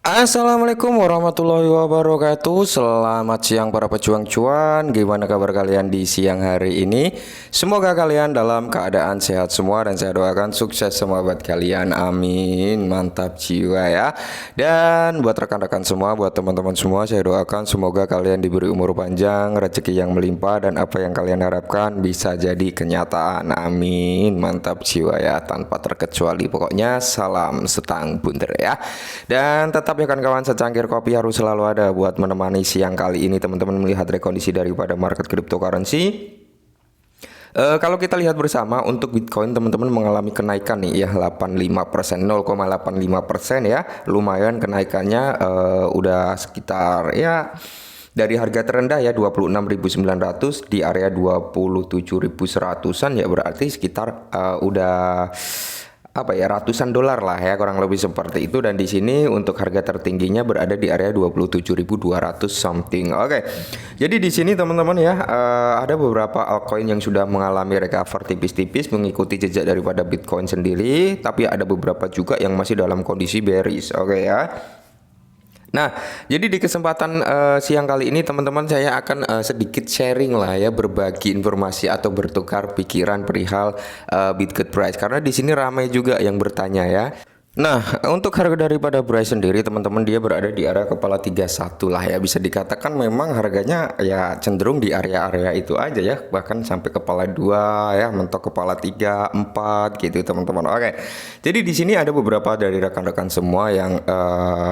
Assalamualaikum warahmatullahi wabarakatuh. Selamat siang para pejuang cuan. Gimana kabar kalian di siang hari ini? Semoga kalian dalam keadaan sehat semua dan saya doakan sukses semua buat kalian. Amin. Mantap jiwa ya. Dan buat rekan-rekan semua, buat teman-teman semua, saya doakan semoga kalian diberi umur panjang, rezeki yang melimpah dan apa yang kalian harapkan bisa jadi kenyataan. Amin. Mantap jiwa ya, tanpa terkecuali. Pokoknya salam setang bunder ya. Dan tetap ya kawan-kawan, secangkir kopi harus selalu ada buat menemani siang kali ini teman-teman melihat rekondisi daripada market cryptocurrency. Kalau kita lihat bersama untuk Bitcoin teman-teman mengalami kenaikan nih ya 85%, 0,85% ya. Lumayan kenaikannya, udah sekitar ya dari harga terendah ya 26.900 di area 27.100-an ya, berarti sekitar udah apa ya, ratusan dolar lah ya, kurang lebih seperti itu. Dan di sini untuk harga tertingginya berada di area 27.200 something. Oke. Jadi di sini teman-teman ya, ada beberapa altcoin yang sudah mengalami recover tipis-tipis mengikuti jejak daripada Bitcoin sendiri, tapi ada beberapa juga yang masih dalam kondisi bearish. Oke ya. Nah, jadi di kesempatan siang kali ini teman-teman saya akan sedikit sharing lah ya, berbagi informasi atau bertukar pikiran perihal Bitcoin price, karena di sini ramai juga yang bertanya ya. Nah, untuk harga daripada Bryce sendiri teman-teman dia berada di area kepala 31 lah ya. Bisa dikatakan memang harganya ya cenderung di area-area itu aja ya. Bahkan sampai kepala 2 ya, mentok kepala 3, 4 gitu teman-teman. Oke. Jadi di sini ada beberapa dari rekan-rekan semua yang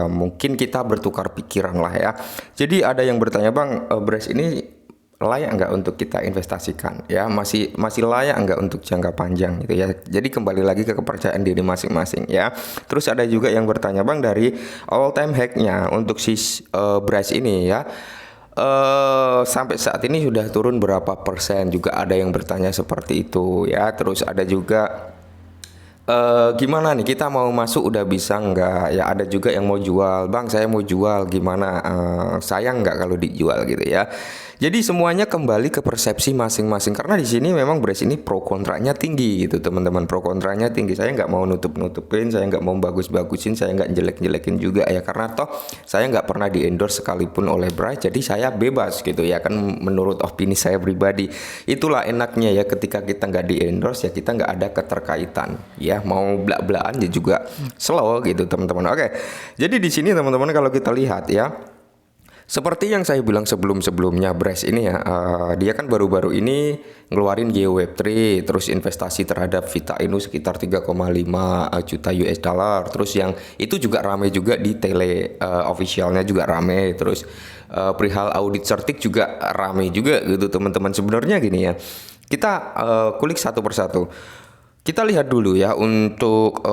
mungkin kita bertukar pikiran lah ya. Jadi ada yang bertanya, "Bang, Bryce ini layak nggak untuk kita investasikan ya, masih layak nggak untuk jangka panjang gitu ya." Jadi kembali lagi ke kepercayaan diri masing-masing ya. Terus ada juga yang bertanya, "Bang, dari all time hacknya untuk si Bryce ini ya, sampai saat ini sudah turun berapa persen?" Juga ada yang bertanya seperti itu ya. Terus ada juga, gimana nih kita mau masuk udah bisa nggak ya, ada juga yang mau jual, "Bang, saya mau jual gimana, sayang nggak kalau dijual?" gitu ya. Jadi semuanya kembali ke persepsi masing-masing, karena di sini memang Brace ini pro kontranya tinggi gitu teman-teman, pro kontranya tinggi. Saya nggak mau nutup-nutupin, saya nggak mau bagus-bagusin, saya nggak jelek-jelekin juga ya, karena toh saya nggak pernah di endorse sekalipun oleh Brace, jadi saya bebas gitu ya kan, menurut opini saya pribadi. Itulah enaknya ya, ketika kita nggak di endorse ya kita nggak ada keterkaitan ya, mau belak-belakan ya juga slow gitu teman-teman. Oke, jadi di sini teman-teman kalau kita lihat ya, seperti yang saya bilang sebelum-sebelumnya, Brace ini ya, dia kan baru-baru ini ngeluarin GeoWeb3, terus investasi terhadap Vita Inu sekitar 3,5 juta US dollar. Terus yang itu juga rame juga di tele officialnya juga rame. Terus perihal audit certik juga rame juga gitu teman-teman. Sebenarnya gini ya, kita kulik satu persatu. Kita lihat dulu ya untuk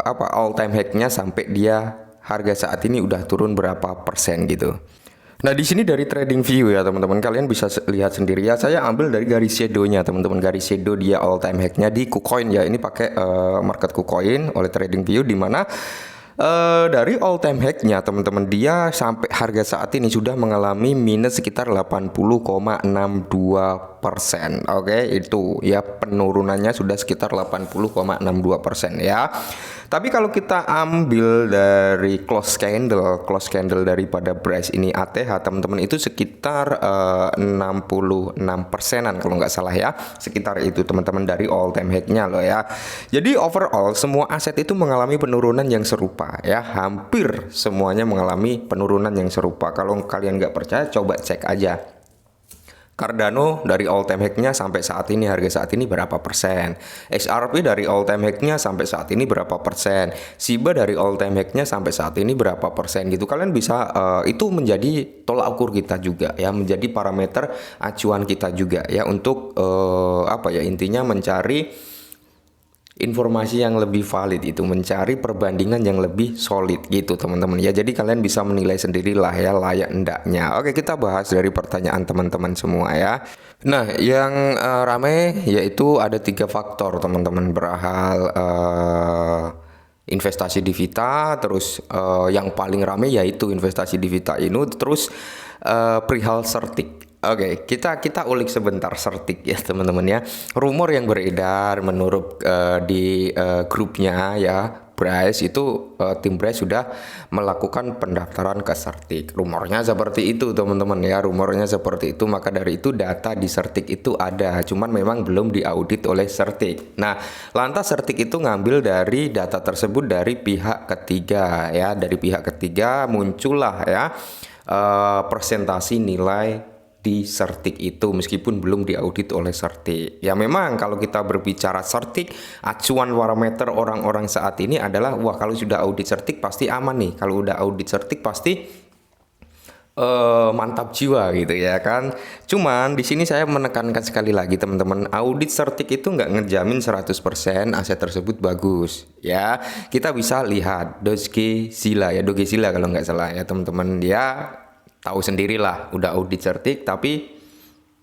apa all time hacknya sampai dia harga saat ini udah turun berapa persen gitu. Nah, di sini dari trading view ya teman-teman, kalian bisa lihat sendiri ya. Saya ambil dari garis shadow-nya teman-teman, garis shadow dia all time hacknya di KuCoin ya. Ini pakai market KuCoin oleh trading view, di mana dari all time hacknya teman-teman dia sampai harga saat ini sudah mengalami minus sekitar 80,62%. Oke, itu ya penurunannya sudah sekitar 80,62% ya. Tapi kalau kita ambil dari close candle daripada price ini ATH teman-teman, itu sekitar 66%-an kalau nggak salah ya, sekitar itu teman-teman dari all time hacknya loh ya. Jadi overall semua aset itu mengalami penurunan yang serupa ya, hampir semuanya mengalami penurunan yang serupa. Kalau kalian nggak percaya coba cek aja Cardano dari all time hacknya sampai saat ini, harga saat ini berapa persen, XRP dari all time hacknya sampai saat ini berapa persen, Shiba dari all time hacknya sampai saat ini berapa persen gitu. Kalian bisa itu menjadi tolak ukur kita juga ya, menjadi parameter acuan kita juga ya, untuk apa ya, intinya mencari informasi yang lebih valid, itu mencari perbandingan yang lebih solid gitu teman-teman ya. Jadi kalian bisa menilai sendirilah ya layak endaknya. Oke, kita bahas dari pertanyaan teman-teman semua ya. Nah, yang ramai yaitu ada 3 faktor teman-teman berhal investasi di Vita. Terus yang paling ramai yaitu investasi di Vita ini, terus perihal Certik. Oke, kita ulik sebentar Certik ya teman-teman ya. Rumor yang beredar menurut di grupnya ya, Bryce itu tim Bryce sudah melakukan pendaftaran ke Certik. Rumornya seperti itu teman-teman ya, rumornya seperti itu. Maka dari itu data di Certik itu ada, cuman memang belum diaudit oleh Certik. Nah, lantas Certik itu ngambil dari data tersebut dari pihak ketiga ya, dari pihak ketiga muncullah ya presentasi nilai di Certik itu meskipun belum diaudit oleh Certik. Ya memang kalau kita berbicara Certik, acuan parameter orang-orang saat ini adalah wah kalau sudah audit Certik pasti aman nih. Kalau udah audit Certik pasti mantap jiwa gitu ya kan. Cuman di sini saya menekankan sekali lagi teman-teman, audit Certik itu nggak ngejamin 100% aset tersebut bagus ya. Kita bisa lihat Doge-Zilla ya, Doge-Zilla kalau nggak salah ya teman-teman, dia tahu sendirilah udah audit Certik, tapi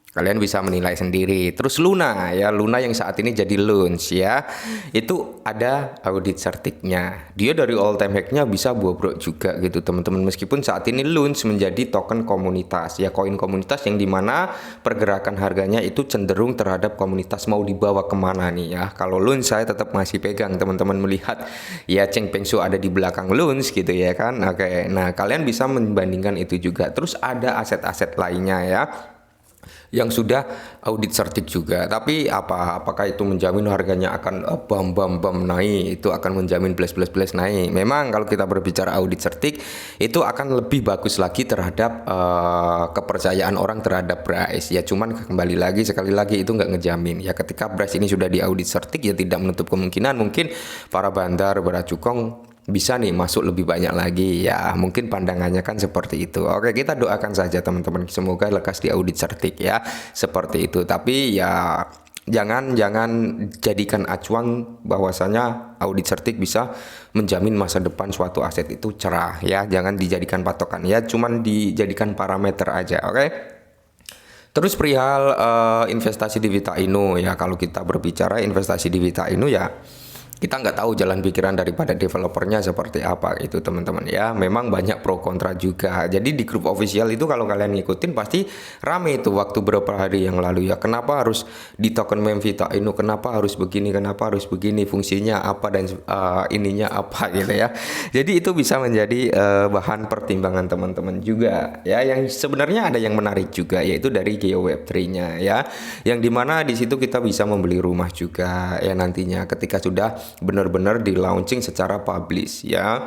kalian bisa menilai sendiri. Terus Luna ya, Luna yang saat ini jadi Lounge ya, itu ada audit Certiknya. Dia dari all time hack-nya bisa bobrok juga gitu teman-teman. Meskipun saat ini Lounge menjadi token komunitas ya, koin komunitas yang dimana pergerakan harganya itu cenderung terhadap komunitas mau dibawa kemana nih ya. Kalau Lounge saya tetap masih pegang teman-teman, melihat ya Cheng Peng Su ada di belakang Lounge gitu ya kan. Oke, nah kalian bisa membandingkan itu juga. Terus ada aset-aset lainnya ya yang sudah audit Certik juga. Tapi apakah itu menjamin harganya akan bam naik, itu akan menjamin plus naik? Memang kalau kita berbicara audit Certik itu akan lebih bagus lagi terhadap kepercayaan orang terhadap Bryce ya. Cuman kembali lagi sekali lagi itu nggak ngejamin ya. Ketika Bryce ini sudah diaudit Certik ya tidak menutup kemungkinan mungkin para bandar beracukong bisa nih masuk lebih banyak lagi ya, mungkin pandangannya kan seperti itu. Oke, kita doakan saja teman-teman, semoga lekas di audit Certik ya, seperti itu. Tapi ya jangan jadikan acuan bahwasanya audit Certik bisa menjamin masa depan suatu aset itu cerah ya, jangan dijadikan patokan ya, cuman dijadikan parameter aja. Oke. Terus perihal investasi di Vita Inu ya, kalau kita berbicara investasi di Vita Inu ya, kita nggak tahu jalan pikiran daripada developernya seperti apa itu teman-teman ya. Memang banyak pro kontra juga. Jadi di grup official itu kalau kalian ngikutin pasti rame itu waktu beberapa hari yang lalu ya. Kenapa harus di token meme Vita Inu? Kenapa harus begini? Kenapa harus begini? Fungsinya apa dan ininya apa gitu ya. Jadi itu bisa menjadi bahan pertimbangan teman-teman juga ya. Yang sebenarnya ada yang menarik juga yaitu dari GeoWeb3-nya ya. Yang dimana di situ kita bisa membeli rumah juga ya nantinya ketika sudah benar-benar di launching secara publish ya.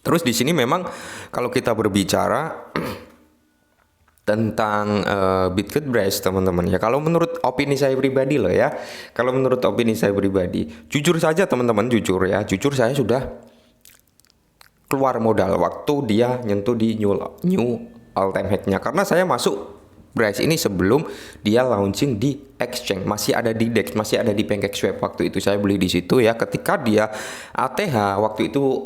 Terus di sini memang kalau kita berbicara tentang Bitget Bryce teman-teman ya, kalau menurut opini saya pribadi loh ya, kalau menurut opini saya pribadi, jujur saja teman-teman, jujur saya sudah keluar modal waktu dia nyentuh di new all time hack-nya, karena saya masuk Bryce ini sebelum dia launching di exchange, masih ada di DEX, masih ada di PancakeSwap waktu itu saya beli di situ ya. Ketika dia ATH waktu itu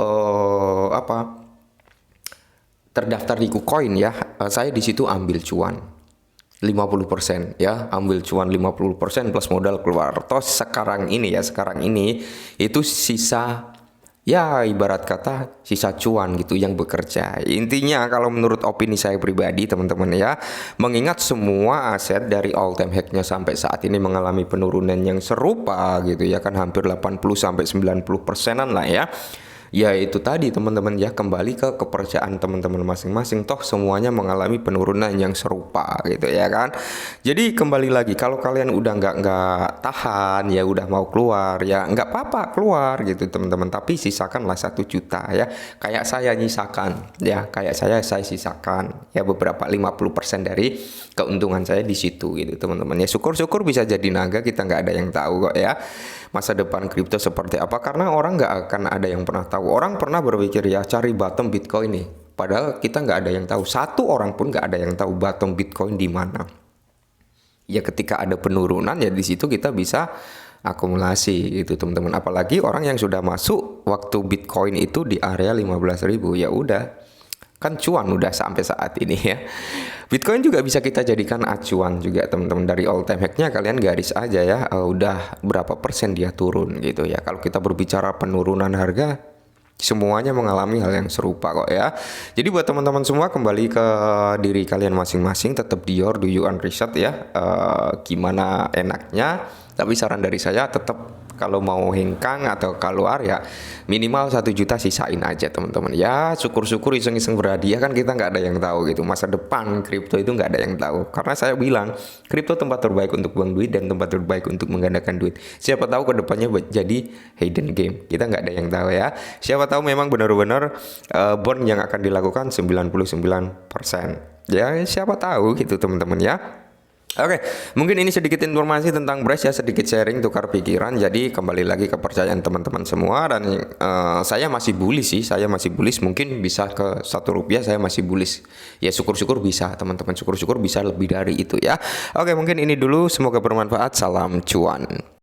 terdaftar di KuCoin ya, saya di situ ambil cuan 50% ya, ambil cuan 50% plus modal keluar. Terus sekarang ini itu sisa ya ibarat kata sisa cuan gitu yang bekerja. Intinya kalau menurut opini saya pribadi teman-teman ya, mengingat semua aset dari all time hack-nya sampai saat ini mengalami penurunan yang serupa gitu ya kan, hampir 80-90%-an lah ya. Ya itu tadi teman-teman ya, kembali ke kepercayaan teman-teman masing-masing, toh semuanya mengalami penurunan yang serupa gitu ya kan. Jadi kembali lagi, kalau kalian udah nggak tahan ya, udah mau keluar ya nggak apa-apa keluar gitu teman-teman, tapi sisakanlah 1 juta ya, kayak saya nyisakan ya, saya sisakan ya beberapa 50% dari keuntungan saya di situ gitu teman-teman ya. Syukur-syukur bisa jadi naga, kita nggak ada yang tahu kok ya masa depan kripto seperti apa, karena orang nggak akan ada yang pernah tahu. Orang pernah berpikir ya cari bottom Bitcoin nih, padahal kita nggak ada yang tahu, satu orang pun nggak ada yang tahu bottom Bitcoin di mana. Ya ketika ada penurunan ya di situ kita bisa akumulasi gitu teman-teman. Apalagi orang yang sudah masuk waktu Bitcoin itu di area 15.000, ya udah kan cuan udah sampai saat ini ya. Bitcoin juga bisa kita jadikan acuan juga teman-teman, dari all time hack-nya kalian garis aja ya, udah berapa persen dia turun gitu ya. Kalau kita berbicara penurunan harga, semuanya mengalami hal yang serupa kok ya. Jadi buat teman-teman semua, kembali ke diri kalian masing-masing, tetap do your own research ya, gimana enaknya. Tapi saran dari saya tetap kalau mau hengkang atau keluar ya minimal 1 juta sisain aja teman-teman ya. Syukur-syukur iseng-iseng berhadiah kan, kita nggak ada yang tahu gitu masa depan kripto itu, nggak ada yang tahu. Karena saya bilang kripto tempat terbaik untuk buang duit dan tempat terbaik untuk menggandakan duit. Siapa tahu kedepannya jadi hidden game, kita nggak ada yang tahu ya. Siapa tahu memang benar-benar burn yang akan dilakukan 99%. Ya siapa tahu gitu teman-teman ya. Oke, mungkin ini sedikit informasi tentang Brace ya, sedikit sharing tukar pikiran. Jadi kembali lagi kepercayaan teman-teman semua, dan saya masih bullish sih, saya masih bullish. Mungkin bisa ke 1 rupiah, saya masih bullish. Ya syukur-syukur bisa teman-teman, syukur-syukur bisa lebih dari itu ya. Oke, mungkin ini dulu, semoga bermanfaat. Salam cuan.